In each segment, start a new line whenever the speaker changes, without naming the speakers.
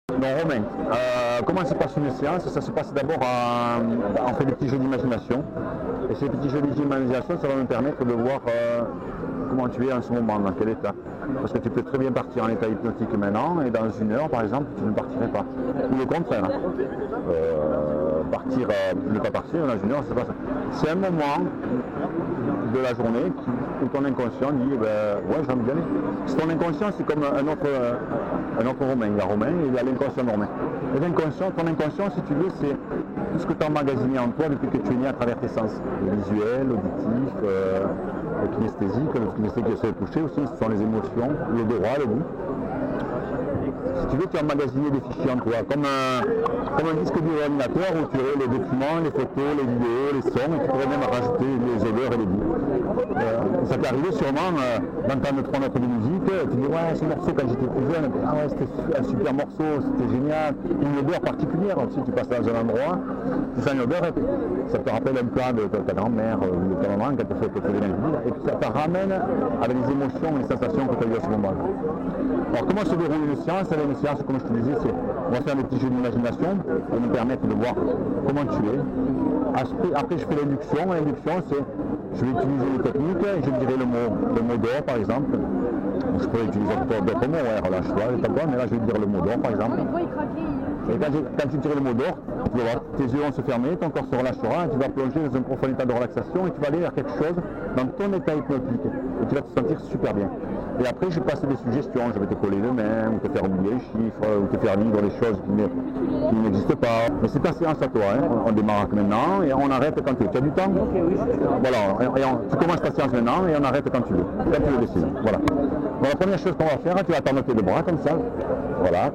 Non, Romain, comment se passe une séance? Ça se passe d'abord on fait des petits jeux d'imagination. Et ces petits jeux d'imagination, ça va me permettre de voir comment tu es en ce moment, dans quel état. Parce que tu peux très bien partir en état hypnotique maintenant, et dans une heure, par exemple, tu ne partirais pas. Ou le contraire. Ne pas partir dans une heure, c'est pas ça. C'est un moment de la journée où ton inconscient dit ouais, je vais me gagner. Ton inconscient, c'est comme un autre Romain. Il y a Romain et il y a l'inconscient de Romain. Et ton inconscient, si tu veux, c'est tout ce que tu as emmagasiné en toi depuis que tu es né à travers tes sens. Le visuel, l'auditif, le kinesthésique, le kinesthésique c'est le toucher aussi, ce sont les émotions, l'odorat, le goût. Si tu veux, tu as emmagasiné des fichiers en toi, comme un disque dur ordinateur où tu aurais les documents, les photos, les vidéos, les sons, et tu pourrais même rajouter les odeurs et les goûts. Ça t'est arrivé sûrement d'entendre 3 notes de musique, tu dis ouais, ce morceau quand j'étais plus jeune, ah ouais, c'était un super morceau, c'était génial, une odeur particulière, si tu passes dans un endroit, tu sens une odeur, ça te rappelle un plat de ta grand-mère ou de ta maman quand tu fais les mains, et puis ça te ramène avec les émotions et les sensations que tu as eues à ce moment. Alors comment se déroule une séance? Une séance, comme je te disais, on va faire des petits jeux d'imagination pour nous permettre de voir comment tu es. Après, je fais l'induction. L'induction, c'est, je vais utiliser les techniques, je dirai le mot d'or, par exemple. Je peux utiliser d'autres mots, ouais, relâche-toi, mais là, je vais dire le mot d'or, par exemple. Et quand tu diras le mot d'or, tu vas voir, tes yeux vont se fermer, ton corps se relâchera, et tu vas plonger dans un profond état de relaxation, et tu vas aller vers quelque chose dans ton état hypnotique. Et tu vas te sentir super bien. Et après, je passe des suggestions, je vais te coller les mains, ou te faire oublier les chiffres, ou te faire vivre les choses qui n'existent pas. Mais c'est ta séance à toi, hein. On démarre maintenant, et on arrête quand tu veux. Tu as du temps? Voilà, tu commences ta séance maintenant, et on arrête quand tu le décides. Voilà. Donc, la première chose qu'on va faire, tu vas tendre tes deux bras comme ça. Voilà.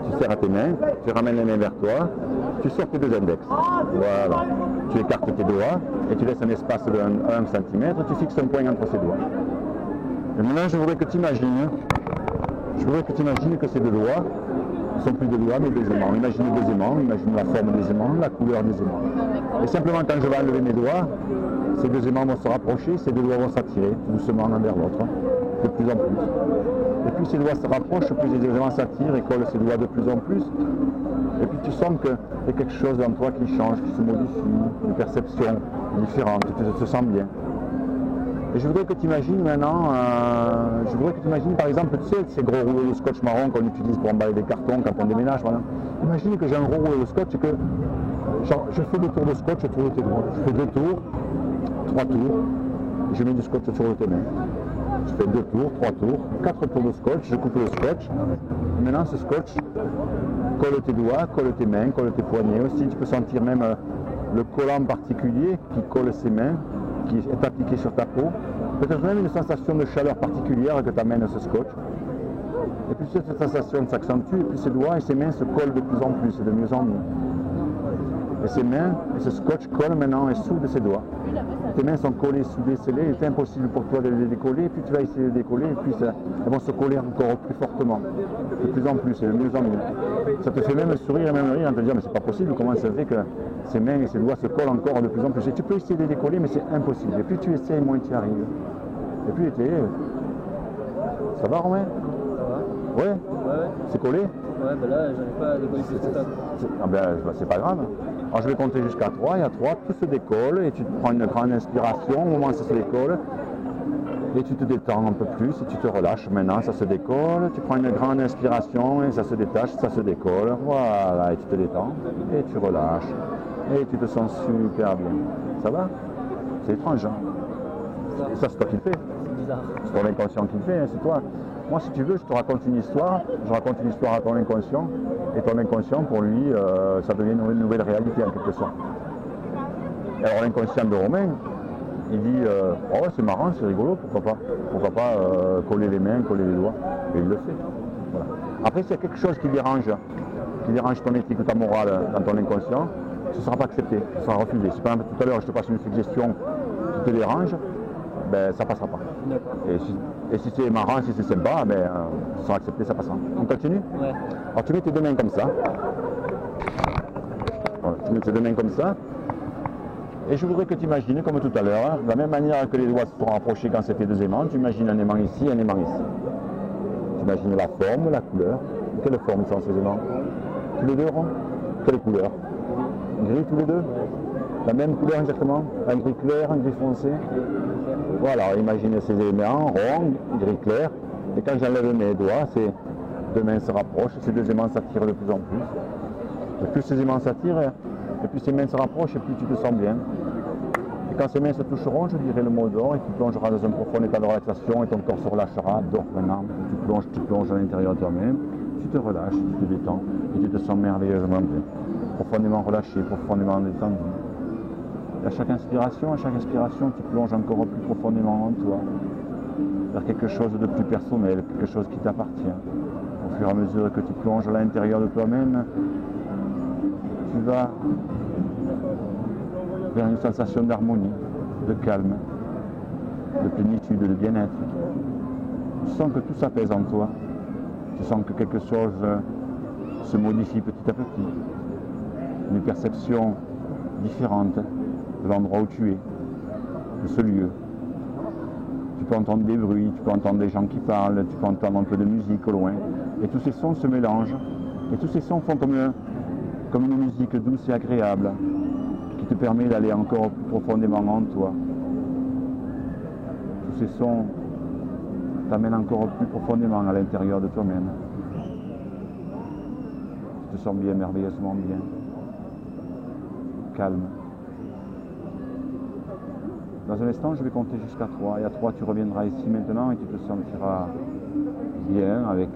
Tu serres à tes mains, tu ramènes les mains vers toi, tu sors tes deux index. Voilà. Tu écartes tes doigts et tu laisses un espace de 1 cm, tu fixes un point entre ces doigts. Et maintenant, je voudrais que tu imagines que ces deux doigts ne sont plus des doigts mais des aimants. Imagine des aimants, imagine la forme des aimants, la couleur des aimants. Et simplement, quand je vais enlever mes doigts, ces deux aimants vont se rapprocher, ces deux doigts vont s'attirer doucement l'un vers l'autre, de plus en plus. Et plus ces doigts se rapprochent, plus les éléments s'attirent et collent ces doigts de plus en plus. Et puis tu sens qu'il y a quelque chose en toi qui change, qui se modifie, une perception différente, tu te sens bien. Et je voudrais que tu imagines maintenant, par exemple, tu sais, ces gros rouleaux de scotch marron qu'on utilise pour emballer des cartons quand on déménage. Voilà. Imagine que j'ai un gros rouleau de scotch et que je fais 2 tours de scotch autour de tes doigts. Je fais 2 tours, 3 tours, et je mets du scotch autour de tes mains. Je fais 2 tours, 3 tours, 4 tours de scotch, je coupe le scotch. Et maintenant ce scotch colle tes doigts, colle tes mains, colle tes poignets aussi. Tu peux sentir même le collant particulier qui colle ses mains, qui est appliqué sur ta peau. Peut-être même une sensation de chaleur particulière que t'amène ce scotch. Et puis cette sensation s'accentue, et puis ses doigts et ses mains se collent de plus en plus, et de mieux en mieux. Et ses mains, et ce scotch colle maintenant et soude ses doigts. Tes mains sont collées, soudées, scellées, il est impossible pour toi de les décoller, et puis tu vas essayer de les décoller, et puis elles vont se coller encore plus fortement, de plus en plus, et de mieux en mieux. Ça te fait même sourire et même rire en te disant, mais c'est pas possible, comment ça fait que ces mains et ces doigts se collent encore de plus en plus. Et tu peux essayer de les décoller, mais c'est impossible. Et plus tu essayes, moins tu y arrives. Et puis ça va Romain? Ça va. Ouais. C'est collé?
Ouais, ben là, j'arrive pas à décoller plus que ça.
C'est pas grave. Alors je vais compter jusqu'à 3, et à 3, tout se décolle, et tu prends une grande inspiration, au moment où ça se décolle, et tu te détends un peu plus, et tu te relâches. Maintenant, ça se décolle, tu prends une grande inspiration, et ça se détache, ça se décolle, voilà, et tu te détends, et tu relâches, et tu te sens super bien. Ça va? C'est étrange, hein? Et ça, c'est toi qui le fais.
C'est bizarre.
C'est ton inconscient qui le fait, hein, c'est toi. Moi, si tu veux, je te raconte une histoire, je raconte une histoire à ton inconscient, et ton inconscient, pour lui, ça devient une nouvelle réalité en quelque sorte. Et alors l'inconscient de Romain, il dit oh ouais, c'est marrant, c'est rigolo, pourquoi pas coller les mains, coller les doigts, et il le fait. Voilà. Après, s'il y a quelque chose qui dérange ton éthique ou ta morale dans ton inconscient, ce ne sera pas accepté, ce sera refusé. Si par exemple tout à l'heure je te passe une suggestion qui te dérange, ben, ça passera pas. Et si c'est marrant, si c'est sympa, ben, ça sera accepté, ça passera. On continue?
Ouais.
Alors tu mets tes deux mains comme ça. Voilà, tu mets tes deux mains comme ça. Et je voudrais que tu imagines, comme tout à l'heure, de la même manière que les doigts se sont rapprochés quand c'était deux aimants, tu imagines un aimant ici, un aimant ici. Tu imagines la forme, la couleur. Quelle forme sensiblement? Tous les deux ronds? Quelle couleur? Gris tous les deux? La même couleur exactement? Un gris clair, un gris foncé? Voilà, imaginez ces éléments, rond, gris clair. Et quand j'enlève mes doigts, ces deux mains se rapprochent, ces deux aimants s'attirent de plus en plus. Et plus ces aimants s'attirent, et plus ces mains se rapprochent, et plus tu te sens bien. Et quand ces mains se toucheront, je dirai le mot d'or, et tu plongeras dans un profond état de relaxation, et ton corps se relâchera. Dors maintenant, tu plonges à l'intérieur de toi-même, tu te relâches, tu te détends, et tu te sens merveilleusement bien. Profondément relâché, profondément détendu. Et à chaque inspiration, tu plonges encore plus profondément en toi, vers quelque chose de plus personnel, quelque chose qui t'appartient. Au fur et à mesure que tu plonges à l'intérieur de toi-même, tu vas vers une sensation d'harmonie, de calme, de plénitude, de bien-être. Tu sens que tout s'apaise en toi. Tu sens que quelque chose se modifie petit à petit. Une perception différente de l'endroit où tu es, de ce lieu. Tu peux entendre des bruits, tu peux entendre des gens qui parlent, tu peux entendre un peu de musique au loin. Et tous ces sons se mélangent. Et tous ces sons font comme une musique douce et agréable qui te permet d'aller encore plus profondément en toi. Tous ces sons t'amènent encore plus profondément à l'intérieur de toi-même. Tu te sens bien, merveilleusement bien. Calme. Dans un instant, je vais compter jusqu'à 3. Et à 3, tu reviendras ici maintenant et tu te sentiras bien avec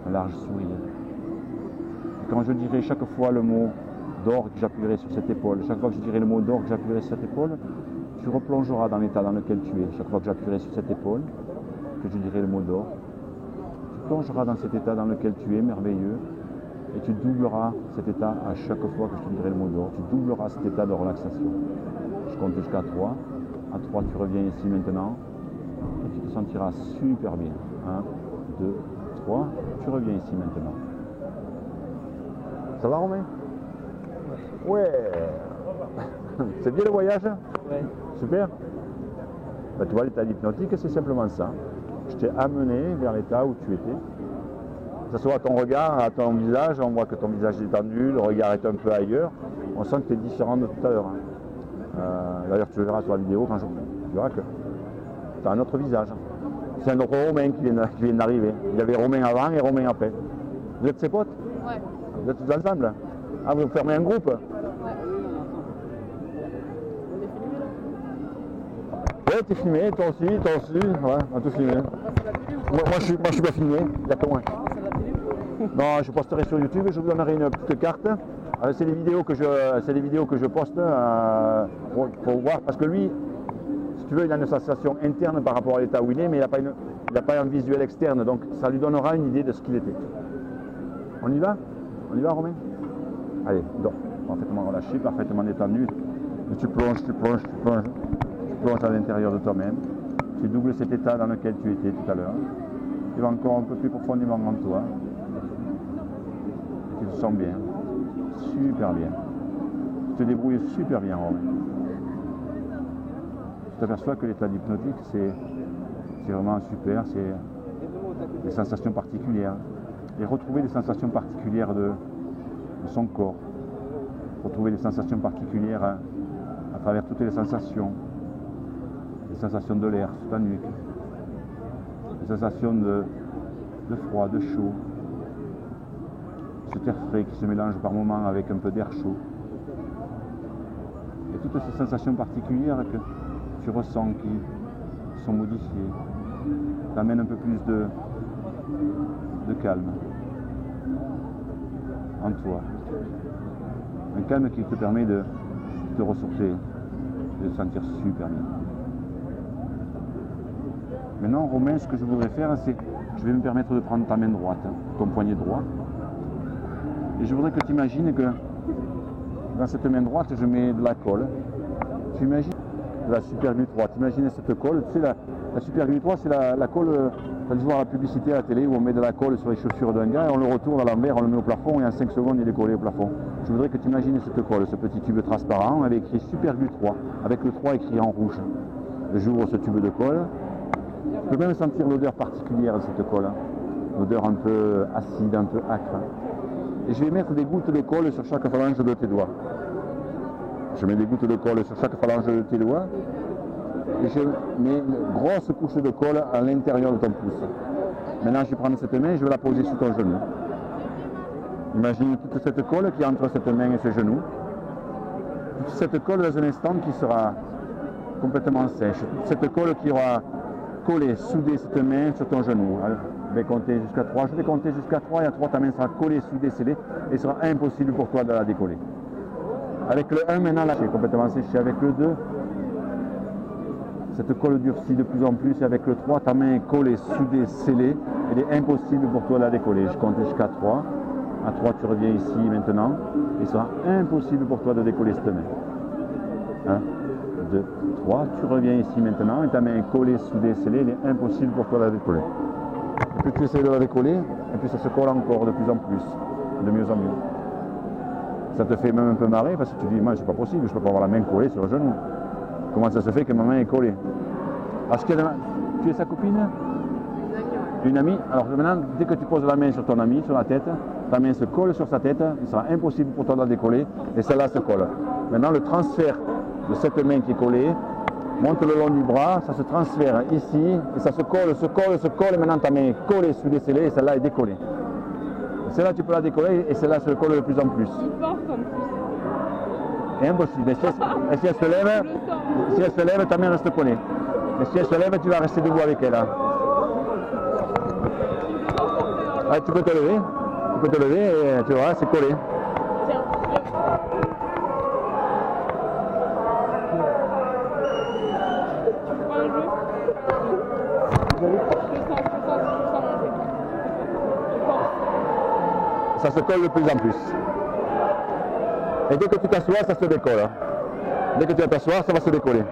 un large sourire. Et quand je dirai chaque fois le mot d'or que j'appuierai sur cette épaule, chaque fois que je dirai le mot d'or que j'appuierai sur cette épaule, tu replongeras dans l'état dans lequel tu es. Chaque fois que j'appuierai sur cette épaule, que je dirai le mot d'or, tu plongeras dans cet état dans lequel tu es, merveilleux, et tu doubleras cet état à chaque fois que je te dirai le mot d'or. Tu doubleras cet état de relaxation. Je compte jusqu'à 3. À 3, tu reviens ici maintenant, et tu te sentiras super bien. 1, 2, 3, tu reviens ici maintenant. Ça va, Romain? Ouais. C'est bien le voyage?
Ouais.
Super. Ben, tu vois, l'état hypnotique, c'est simplement ça. Je t'ai amené vers l'état où tu étais. Que ce soit à ton regard, à ton visage, on voit que ton visage est tendu, le regard est un peu ailleurs. On sent que tu es différent de tout à l'heure. D'ailleurs, tu le verras sur la vidéo quand tu verras que tu as un autre visage. C'est un autre Romain qui vient d'arriver. Il y avait Romain avant et Romain après. Vous êtes ses potes?
Ouais.
Vous êtes tous ensemble? Ah, vous formez un groupe? Ouais, t'es filmé, toi aussi, ouais, on a tout filmé. Moi, je suis pas filmé, il n'y a que moi. Non, je posterai sur YouTube et je vous donnerai une petite carte. C'est les vidéos que je poste pour voir, parce que lui, si tu veux, il a une sensation interne par rapport à l'état où il est, mais il n'a pas un visuel externe, donc ça lui donnera une idée de ce qu'il était. On y va? On y va, Romain? Allez, dors, parfaitement relâché, parfaitement détendu. Et tu plonges à l'intérieur de toi-même. Tu doubles cet état dans lequel tu étais tout à l'heure. Tu vas encore un peu plus profondément en toi. Tu te sens bien, super bien. Tu te débrouilles super bien, Romain. Tu t'aperçois que l'état hypnotique, c'est vraiment super, c'est des sensations particulières. Et retrouver des sensations particulières de son corps. Retrouver des sensations particulières à travers toutes les sensations. Les sensations de l'air sous ta nuque. Les sensations de froid, de chaud. Cet air frais qui se mélange par moments avec un peu d'air chaud. Et toutes ces sensations particulières que tu ressens qui sont modifiées t'amènent un peu plus de calme en toi. Un calme qui te permet de te ressourcer, de te sentir super bien. Maintenant, Romain, ce que je voudrais faire, c'est que je vais me permettre de prendre ta main droite, ton poignet droit. Et je voudrais que tu imagines que dans cette main droite, je mets de la colle. Tu imagines de la Superglue 3. Tu imagines cette colle, tu sais, la Superglue 3, c'est la colle, tu as dû voir la publicité à la télé où on met de la colle sur les chaussures d'un gars et on le retourne à l'envers, on le met au plafond et en 5 secondes, il est collé au plafond. Je voudrais que tu imagines cette colle, ce petit tube transparent avec écrit Superglue 3, avec le 3 écrit en rouge. J'ouvre ce tube de colle Tu peux même sentir l'odeur particulière de cette colle, l'odeur un peu acide, un peu acre. Et je vais mettre des gouttes de colle sur chaque phalange de tes doigts. Je mets des gouttes de colle sur chaque phalange de tes doigts et je mets une grosse couche de colle à l'intérieur de ton pouce. Maintenant, je vais prendre cette main et je vais la poser sur ton genou. Imagine toute cette colle qui est entre cette main et ce genou. Toute cette colle dans un instant qui sera complètement sèche. Toute cette colle qui aura collé, soudé cette main sur ton genou. Alors, je vais compter jusqu'à 3. Je vais compter jusqu'à 3 et à 3 ta main sera collée, soudée, scellée et il sera impossible pour toi de la décoller. Avec le 1 maintenant, là, c'est complètement séché. Avec le 2, cette colle durcit de plus en plus. Et avec le 3, ta main est collée, soudée, scellée. Il est impossible pour toi de la décoller. Je compte jusqu'à 3. À 3, tu reviens ici maintenant. Il sera impossible pour toi de décoller cette main. 1, 2, 3. Tu reviens ici maintenant. Et ta main est collée, soudée, scellée. Il est impossible pour toi de la décoller. Et plus tu essaies de la décoller, et puis ça se colle encore de plus en plus. De mieux en mieux. Ça te fait même un peu marrer parce que tu dis, moi c'est pas possible, je peux pas avoir la main collée sur le genou. Comment ça se fait que ma main est collée? Tu es sa copine? Une amie. Alors maintenant, dès que tu poses la main sur ton ami, sur la tête, ta main se colle sur sa tête, il sera impossible pour toi de la décoller et celle-là se colle. Maintenant le transfert de cette main qui est collée monte le long du bras, ça se transfère ici et ça se colle et maintenant ta main est collée, soudée, scellée et celle-là est décollée. Celle-là, tu peux la décoller et celle-là se colle de plus en plus.
Il porte en plus.
C'est impossible. Et si elle se lève, ta main reste collée. Et si elle se lève, tu vas rester debout avec elle. Ah, tu peux te lever et tu vois, c'est collé. Ça se colle de plus en plus. Et dès que tu t'assois, ça se décolle. Dès que tu vas t'asseoir, ça va se décoller.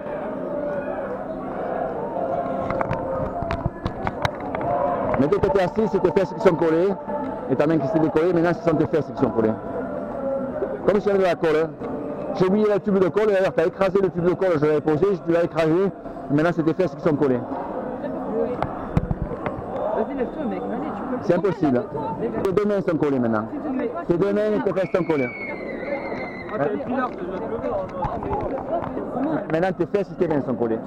Mais dès que tu es assis, c'est tes fesses qui sont collées, et ta main qui s'est décollée, maintenant ce sont tes fesses qui sont collées. Comme si j'avais de la colle. J'ai oublié le tube de colle, et d'ailleurs tu as écrasé le tube de colle, je l'avais posé, tu l'as écrasé, et maintenant c'est tes fesses qui sont collées.
Vas-y, lève-toi, mec, allez, tu peux.
C'est impossible. Tes deux mains sont collées maintenant. Tes deux mains et tes fesses sont collées. Maintenant tes fesses et tes mains sont collées.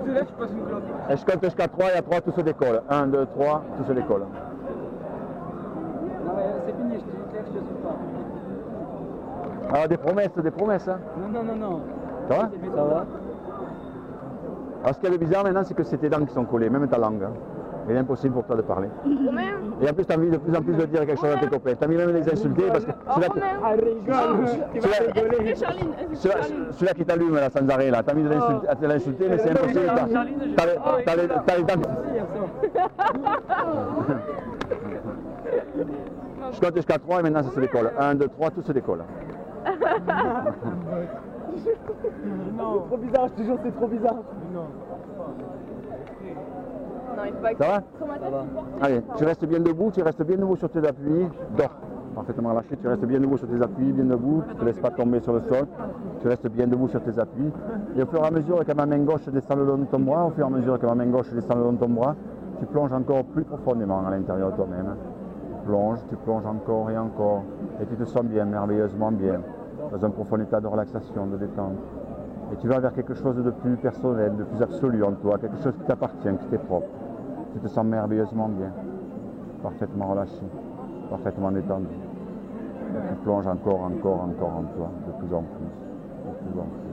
Tu te lèves, tu passes une clope.
Et je compte jusqu'à 3 et à 3 tout se décolle. 1, 2, 3, tout se décolle.
Non, mais c'est fini, je te lève, je te suis pas.
Alors des promesses. Hein.
Non.
Ça va?
Ça va?
Alors ce qui est bizarre maintenant, c'est que c'est tes dents qui sont collées, même ta langue. Hein. Il est impossible pour toi de parler. Et en plus, tu as envie de plus en plus de dire quelque chose à tes copains. Tu as envie même de les insulter parce que celui-là qui t'allume là sans arrêt, là, tu as envie de l'insulter, mais c'est impossible. T'as les dents. Je compte jusqu'à 3 et maintenant ça se décolle. 1, 2, 3, tout se décolle.
Non. C'est trop bizarre, je te jure, c'est trop bizarre. Non.
Non, il faut pas
Ça va?
Ça va.
Allez, tu restes bien debout sur tes appuis, dors. Parfaitement relâché, tu restes bien debout sur tes appuis, bien debout, tu ne te laisses pas tomber sur le sol, tu restes bien debout sur tes appuis. Et au fur et à mesure que ma main gauche descend le long de ton bras, tu plonges encore plus profondément à l'intérieur de toi-même. Tu plonges encore et encore, et tu te sens bien, merveilleusement bien, dans un profond état de relaxation, de détente. Et tu vas vers quelque chose de plus personnel, de plus absolu en toi, quelque chose qui t'appartient, qui t'est propre. Tu te sens merveilleusement bien, parfaitement relâché, parfaitement détendu. Et tu plonges encore en toi, de plus en plus, de plus en plus.